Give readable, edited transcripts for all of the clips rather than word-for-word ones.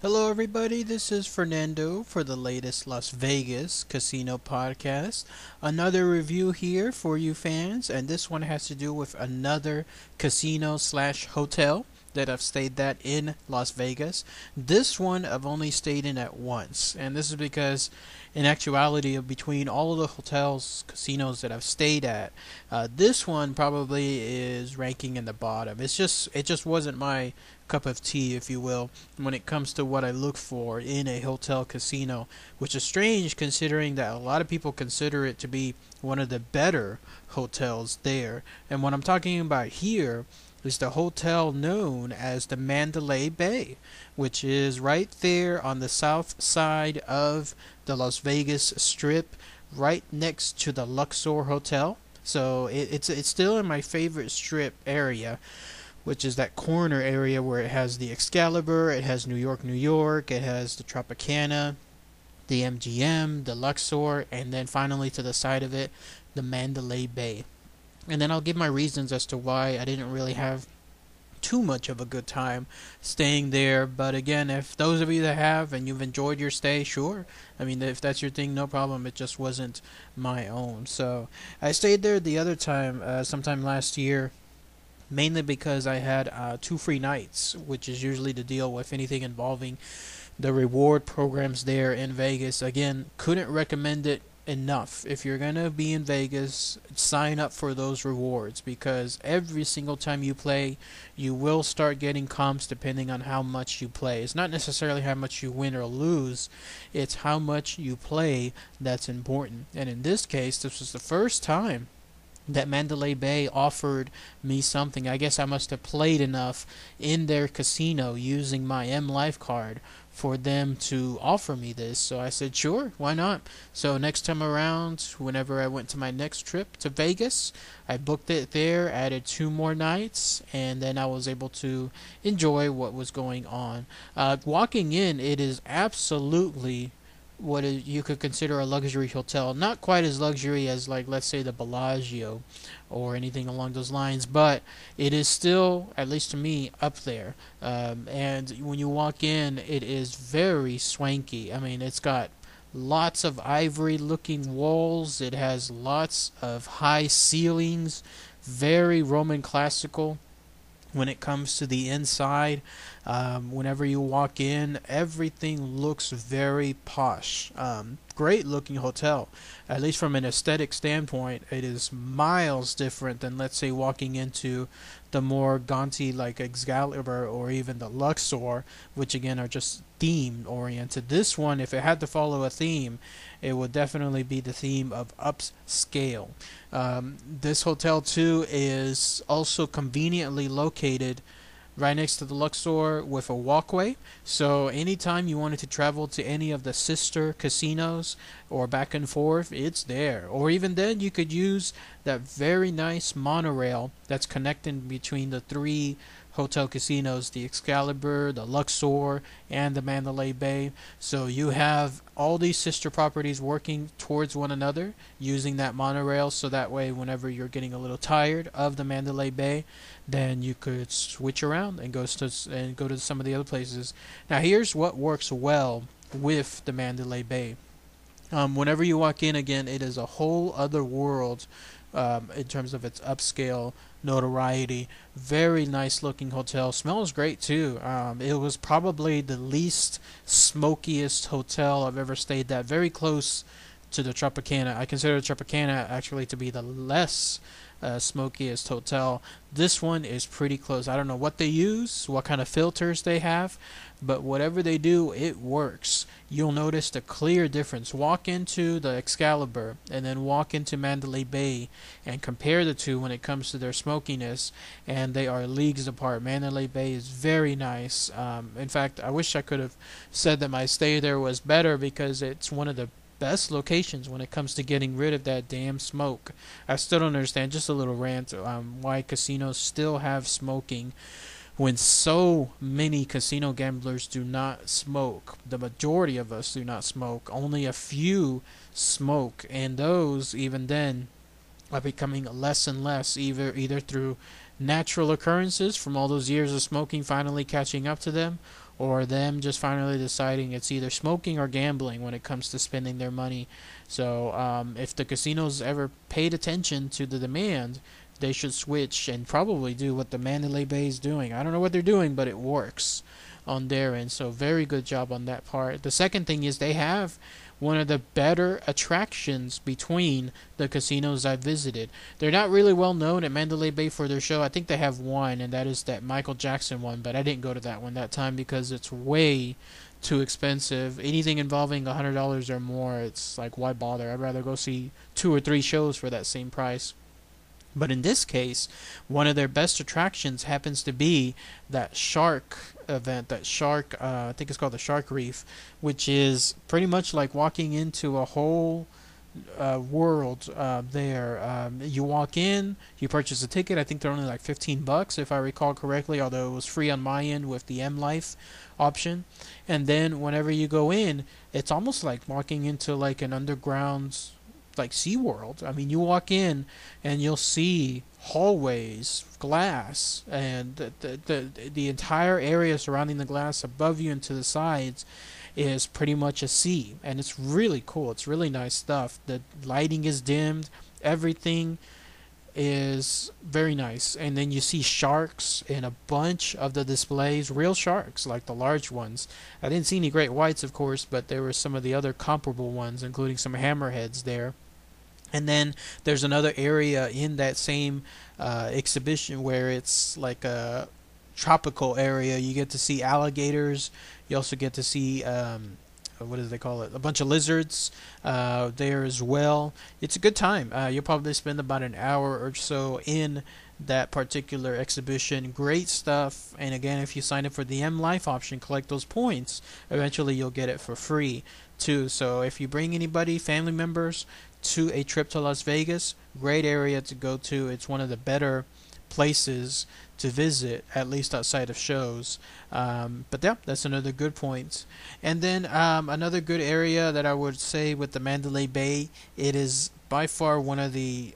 Hello, everybody. This is Fernando for the latest Las Vegas Casino podcast. Another review here for you fans, and this one has to do with another casino/hotel that I've stayed at in Las Vegas. This one I've only stayed in at once, and this is because, in actuality, between all of the hotels, casinos that I've stayed at, this one probably is ranking in the bottom. It just wasn't my cup of tea, if you will, when it comes to what I look for in a hotel casino, which is strange considering that a lot of people consider it to be one of the better hotels there. And what I'm talking about here is the hotel known as the Mandalay Bay, which is right there on the south side of the Las Vegas Strip, right next to the Luxor Hotel. So it's still in my favorite strip area, which is that corner area where it has the Excalibur, it has New York, New York, it has the Tropicana, the MGM, the Luxor, and then finally to the side of it, the Mandalay Bay. And then I'll give my reasons as to why I didn't really have too much of a good time staying there. But again, if those of you that have and you've enjoyed your stay, sure. I mean, if that's your thing, no problem. It just wasn't my own. So I stayed there the other time, sometime last year, mainly because I had 2 free nights, which is usually the deal with anything involving the reward programs there in Vegas. Again, couldn't recommend it enough. If you're gonna be in Vegas, sign up for those rewards, because every single time you play, you will start getting comps depending on how much you play. It's not necessarily how much you win or lose, it's how much you play that's important. And in this case, this was the first time that Mandalay Bay offered me something. I guess I must have played enough in their casino using my M Life card for them to offer me this. So I said, sure, why not? So next time around, whenever I went to my next trip to Vegas, I booked it there, added 2 more nights, and then I was able to enjoy what was going on. Walking in, it is absolutely you could consider a luxury hotel. Not quite as luxury as, like, let's say the Bellagio or anything along those lines, but it is still, at least to me, up there. And when you walk in, it is very swanky. I mean, it's got lots of ivory looking walls, it has lots of high ceilings, very Roman classical when it comes to the inside. Whenever you walk in, everything looks very posh. Great looking hotel. At least from an aesthetic standpoint, it is miles different than, let's say, walking into the more gaunty like Excalibur or even the Luxor, which again are just theme oriented. This one, if it had to follow a theme, it would definitely be the theme of upscale. This hotel too is also conveniently located right next to the Luxor with a walkway. So anytime you wanted to travel to any of the sister casinos or back and forth, it's there. Or even then, you could use that very nice monorail that's connecting between the three hotel casinos, the Excalibur, the Luxor, and the Mandalay Bay. So you have all these sister properties working towards one another using that monorail, so that way whenever you're getting a little tired of the Mandalay Bay, then you could switch around and go to some of the other places. Now here's what works well with the Mandalay Bay. Whenever you walk in, again, it is a whole other world in terms of its upscale notoriety. Very nice looking hotel. Smells great too. It was probably the least smokiest hotel I've ever stayed at. Very close to the Tropicana. I consider the Tropicana actually to be the less smokiest hotel. This one is pretty close. I don't know what they use, what kind of filters they have, but whatever they do, it works. You'll notice the clear difference. Walk into the Excalibur and then walk into Mandalay Bay and compare the two when it comes to their smokiness, and they are leagues apart. Mandalay Bay is very nice. In fact, I wish I could have said that my stay there was better, because it's one of the best locations when it comes to getting rid of that damn smoke. I still don't understand, just a little rant, why casinos still have smoking when so many casino gamblers do not smoke. The majority of us do not smoke. Only a few smoke, and those, even then, are becoming less and less, either through natural occurrences from all those years of smoking finally catching up to them, or them just finally deciding it's either smoking or gambling when it comes to spending their money. So if the casinos ever paid attention to the demand, they should switch and probably do what the Mandalay Bay is doing. I don't know what they're doing, but it works on their end. So very good job on that part. The second thing is they have one of the better attractions between the casinos I've visited. They're not really well known at Mandalay Bay for their show. I think they have one, and that is that Michael Jackson one, but I didn't go to that one that time because it's way too expensive. Anything involving $100 or more, it's like, why bother? I'd rather go see 2 or 3 shows for that same price. But in this case, one of their best attractions happens to be that shark event, that shark, I think it's called the Shark Reef, which is pretty much like walking into a whole world there. You walk in, you purchase a ticket. I think they're only like $15 if I recall correctly, although it was free on my end with the M Life option. And then whenever you go in, it's almost like walking into like an underground like SeaWorld. I mean, you walk in and you'll see hallways, glass, and the entire area surrounding the glass above you and to the sides is pretty much a sea, and it's really cool. It's really nice stuff. The lighting is dimmed, everything is very nice. And then you see sharks in a bunch of the displays, real sharks like the large ones. I didn't see any great whites, of course, but there were some of the other comparable ones, including some hammerheads there. And then there's another area in that same exhibition where it's like a tropical area. You get to see alligators. You also get to see what do they call it? A bunch of lizards there as well. It's a good time. You'll probably spend about an hour or so in that particular exhibition. Great stuff. And again, if you sign up for the M Life option, collect those points, eventually you'll get it for free too. So if you bring anybody, family members, to a trip to Las Vegas, great area to go to. It's one of the better places to visit, at least outside of shows. But yeah, that's another good point. And then another good area that I would say with the Mandalay Bay, it is by far one of the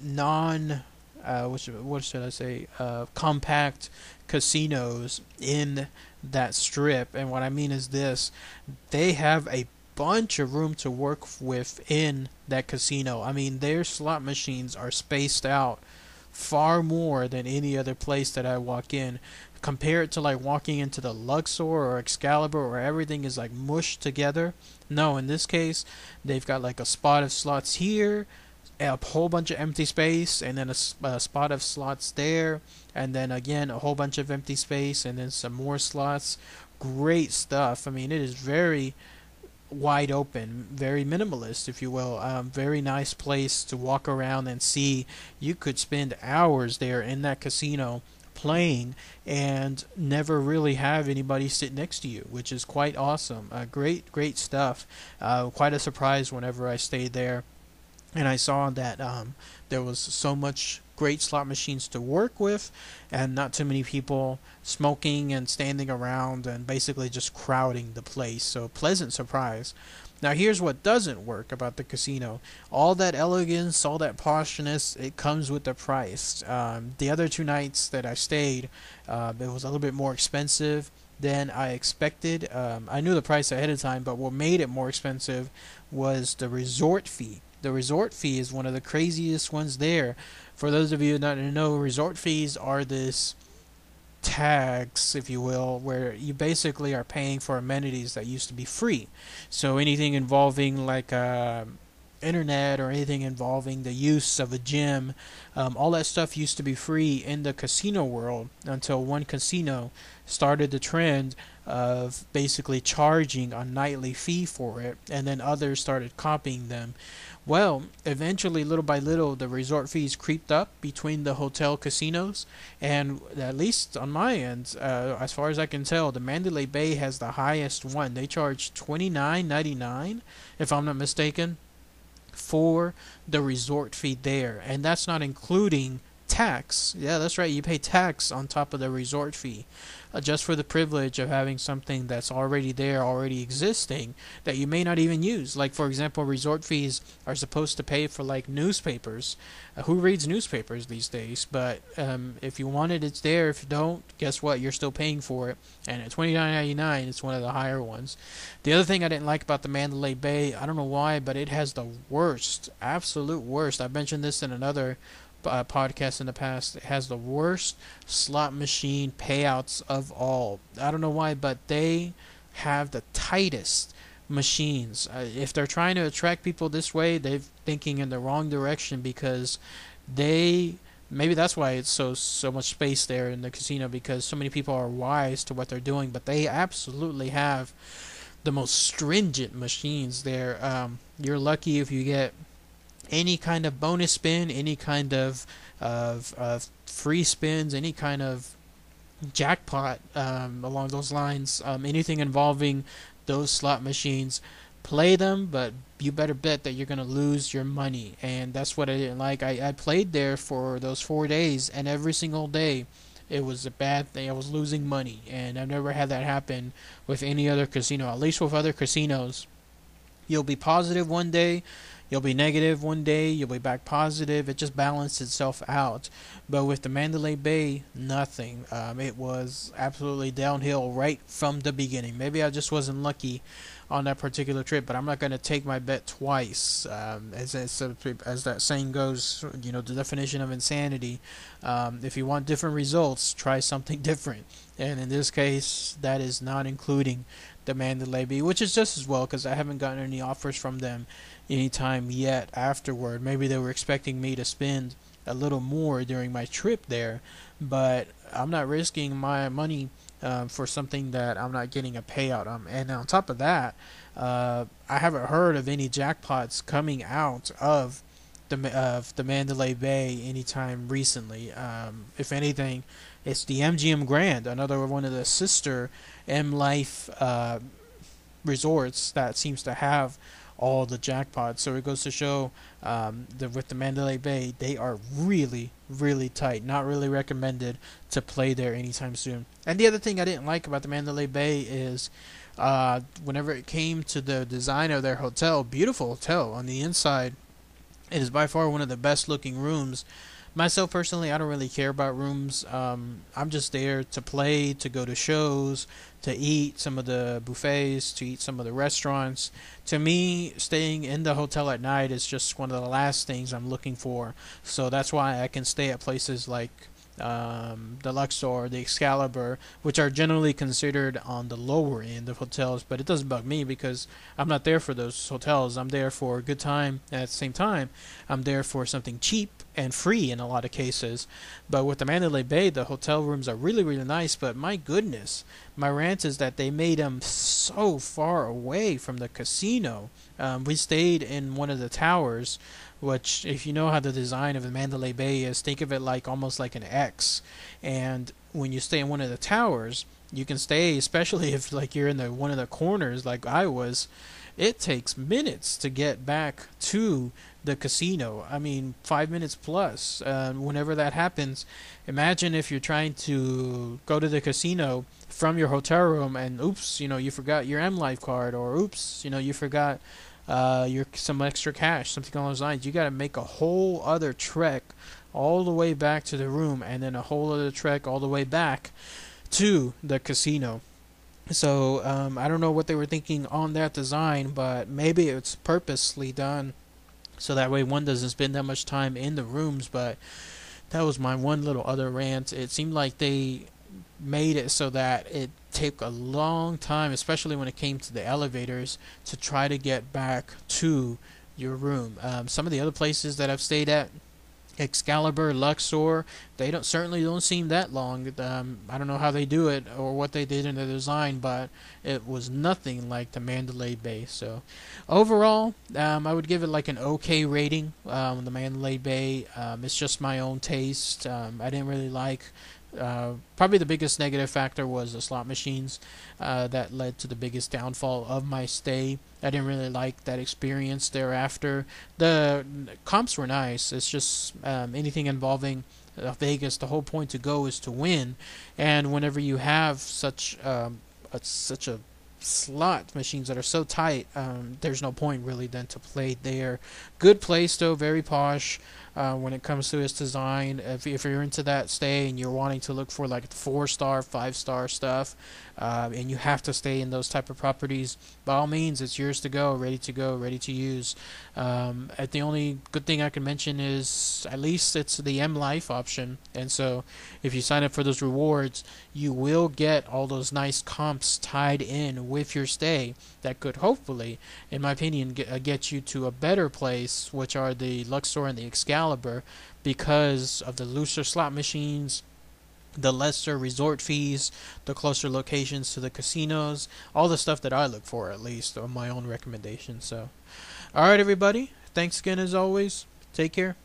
non what should I say, compact casinos in that strip. And what I mean is this: they have a bunch of room to work with in that casino. I mean, their slot machines are spaced out far more than any other place that I walk in. Compare it to like walking into the Luxor or Excalibur, where everything is like mushed together. No, in this case, they've got like a spot of slots here, a whole bunch of empty space, and then a spot of slots there, and then again a whole bunch of empty space, and then some more slots. Great stuff. I mean, it is very wide open, very minimalist, if you will. Very nice place to walk around and see. You could spend hours there in that casino playing and never really have anybody sit next to you, which is quite awesome. Great stuff. Quite a surprise whenever I stayed there and I saw that there was so much great slot machines to work with and not too many people smoking and standing around and basically just crowding the place. So pleasant surprise. Now here's what doesn't work about the casino. All that elegance, all that poshness, it comes with the price. The other 2 nights that I stayed, it was a little bit more expensive than I expected. I knew the price ahead of time, but what made it more expensive was the resort fee. The resort fee is one of the craziest ones there. For those of you who don't know, resort fees are this tax, if you will, where you basically are paying for amenities that used to be free. So anything involving like internet or anything involving the use of a gym, all that stuff used to be free in the casino world until one casino started the trend of basically charging a nightly fee for it, and then others started copying them. Well, eventually, little by little, the resort fees creeped up between the hotel casinos, and at least on my end, as far as I can tell, the Mandalay Bay has the highest one. They charge $29.99, if I'm not mistaken, for the resort fee there, and that's not including tax. Yeah, that's right. You pay tax on top of the resort fee, just for the privilege of having something that's already there, already existing, that you may not even use. Like, for example, resort fees are supposed to pay for like newspapers. Who reads newspapers these days? But if you want it, it's there. If you don't, guess what? You're still paying for it. And at $29.99, it's one of the higher ones. The other thing I didn't like about the Mandalay Bay, I don't know why, but it has the worst, absolute worst. I've mentioned this in another podcast in the past. It has the worst slot machine payouts of all. I don't know why, but they have the tightest machines. If they're trying to attract people this way, they're thinking in the wrong direction, because they maybe that's why it's so much space there in the casino, because so many people are wise to what they're doing. But they absolutely have the most stringent machines there. You're lucky if you get any kind of bonus spin, any kind of free spins, any kind of jackpot along those lines, anything involving those slot machines. Play them, but you better bet that you're going to lose your money. And that's what I didn't like. I played there for those 4 days, and every single day it was a bad thing. I was losing money, and I've never had that happen with any other casino. At least with other casinos, you'll be positive one day, you'll be negative one day, you'll be back positive. It just balanced itself out. But with the Mandalay Bay, nothing. It was absolutely downhill right from the beginning. Maybe I just wasn't lucky on that particular trip, but I'm not going to take my bet twice. As that saying goes, you know, the definition of insanity. If you want different results, try something different. And in this case, that is not including the Mandalay Bay, which is just as well, because I haven't gotten any offers from them anytime yet afterward. Maybe they were expecting me to spend a little more during my trip there, but I'm not risking my money for something that I'm not getting a payout on. And on top of that, I haven't heard of any jackpots coming out of the Mandalay Bay anytime recently. If anything, it's the MGM Grand, another one of the sister M Life resorts that seems to have all the jackpots. So it goes to show with the Mandalay Bay, they are really, really tight. Not really recommended to play there anytime soon. And the other thing I didn't like about the Mandalay Bay is whenever it came to the design of their hotel, beautiful hotel on the inside, it is by far one of the best looking rooms. Myself personally, I don't really care about rooms. I'm just there to play, to go to shows, to eat some of the buffets, to eat some of the restaurants. To me, staying in the hotel at night is just one of the last things I'm looking for. So that's why I can stay at places like the Luxor, the Excalibur, which are generally considered on the lower end of hotels. But it doesn't bug me, because I'm not there for those hotels. I'm there for a good time, and at the same time, I'm there for something cheap and free in a lot of cases. But with the Mandalay Bay, the hotel rooms are really, really nice. But my goodness, my rant is that they made them so far away from the casino. We stayed in one of the towers, which, if you know how the design of the Mandalay Bay is, think of it like almost like an X. And when you stay in one of the towers, you can stay, especially if like you're in the one of the corners like I was, it takes minutes to get back to the casino. I mean, 5 minutes plus. Whenever that happens, imagine if you're trying to go to the casino from your hotel room and oops, you forgot your M Life card, or oops, you forgot some extra cash, something along those lines. You got to make a whole other trek all the way back to the room, and then a whole other trek all the way back to the casino. So I don't know what they were thinking on that design, but maybe it's purposely done so that way one doesn't spend that much time in the rooms. But that was my one little other rant. It seemed like they made it so that it took a long time, especially when it came to the elevators, to try to get back to your room. Some of the other places that I've stayed at, Excalibur, Luxor, they certainly don't seem that long. I don't know how they do it or what they did in the design, but it was nothing like the Mandalay Bay. So overall, I would give it like an okay rating on the Mandalay Bay. It's just my own taste. I didn't really like Probably the biggest negative factor was the slot machines. That led to the biggest downfall of my stay. I didn't really like that experience thereafter. The comps were nice. It's just anything involving Vegas. The whole point to go is to win, and whenever you have such a slot machines that are so tight, there's no point really then to play there. Good place though, very posh. When it comes to its design, if you're into that stay and you're wanting to look for like 4-star, 5-star stuff, and you have to stay in those type of properties, by all means, it's yours to go, ready to use. The only good thing I can mention is at least it's the M Life option, and so if you sign up for those rewards, you will get all those nice comps tied in with your stay that could hopefully, in my opinion, get you to a better place, which are the Luxor and the Excalibur, because of the looser slot machines, the lesser resort fees, the closer locations to the casinos, all the stuff that I look for, at least on my own recommendation. So, alright, everybody, thanks again as always. Take care.